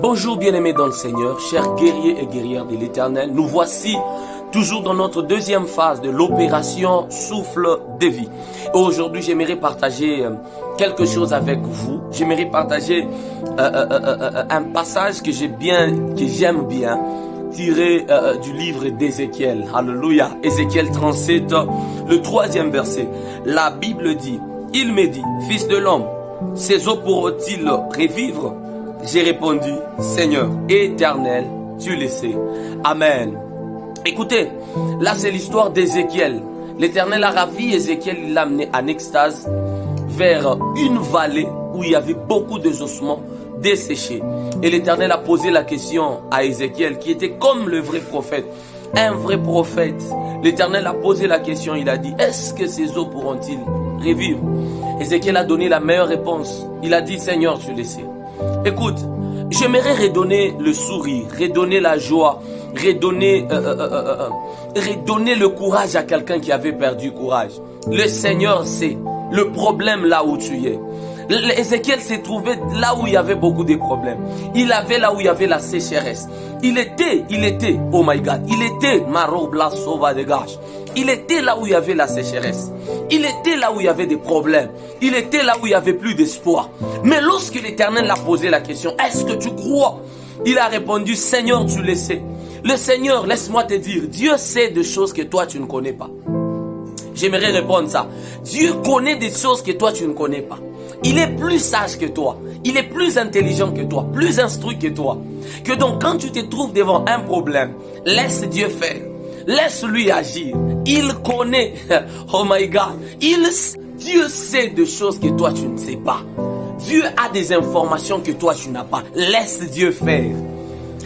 Bonjour bien-aimés dans le Seigneur, chers guerriers et guerrières de l'Éternel. Nous voici toujours dans notre deuxième phase de l'opération Souffle de vie. Aujourd'hui, j'aimerais partager quelque chose avec vous. J'aimerais partager un passage que j'aime bien, tiré du livre d'Ézéchiel. Alléluia. Ézéchiel 37, le 3e verset. La Bible dit, il me dit, fils de l'homme, ces eaux pourront-ils revivre? J'ai répondu, Seigneur éternel, tu le sais. Amen. Écoutez, là c'est l'histoire d'Ézéchiel. L'Éternel a ravi Ézéchiel, il l'a amené en extase vers une vallée où il y avait beaucoup de ossements desséchés. Et l'Éternel a posé la question à Ézéchiel, qui était comme le vrai prophète. Un vrai prophète. L'Éternel a posé la question, il a dit, est-ce que ces eaux pourront-ils revivre? Ézéchiel a donné la meilleure réponse. Il a dit, Seigneur, tu le sais. Écoute, j'aimerais redonner le sourire, redonner la joie, redonner le courage à quelqu'un qui avait perdu courage. Le Seigneur sait le problème là où tu es. Ézéchiel s'est trouvé là où il y avait beaucoup de problèmes. Il avait là où il y avait la sécheresse. Il était, oh my God, il était Marobla Sova de Gash. Il était là où il y avait la sécheresse. Il était là où il y avait des problèmes. Il était là où il n'y avait plus d'espoir. Mais lorsque l'Éternel a posé la question, est-ce que tu crois? Il a répondu, Seigneur, tu le sais. Le Seigneur, laisse-moi te dire, Dieu sait des choses que toi tu ne connais pas. J'aimerais répondre ça. Dieu connaît des choses que toi tu ne connais pas. Il est plus sage que toi. Il est plus intelligent que toi. Plus instruit que toi. Que donc quand tu te trouves devant un problème, laisse Dieu faire. Laisse-lui agir. Il connaît. Oh my God. Dieu sait des choses que toi tu ne sais pas. Dieu a des informations que toi tu n'as pas. Laisse Dieu faire.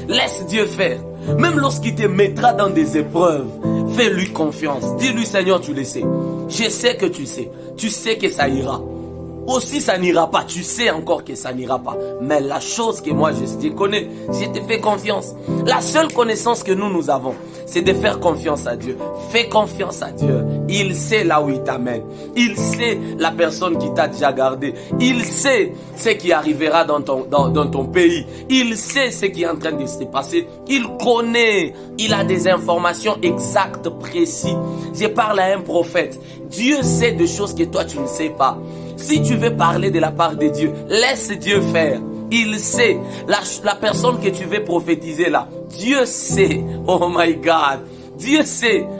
Laisse Dieu faire. Même lorsqu'il te mettra dans des épreuves, fais-lui confiance. Dis-lui, Seigneur, tu le sais. Je sais que tu sais. Tu sais que ça ira. Aussi ça n'ira pas, tu sais encore que ça n'ira pas. Mais la chose que moi je connais, je te fais confiance. La seule connaissance que nous avons, c'est de faire confiance à Dieu. Fais confiance à Dieu. Il sait là où il t'amène. Il sait la personne qui t'a déjà gardé. Il sait ce qui arrivera dans ton pays. Il sait ce qui est en train de se passer. Il connaît. Il a des informations exactes, précises. Je parle à un prophète. Dieu sait des choses que toi tu ne sais pas. Si tu veux parler de la part de Dieu, laisse Dieu faire. Il sait. La personne que tu veux prophétiser là, Dieu sait. Oh my God. Dieu sait.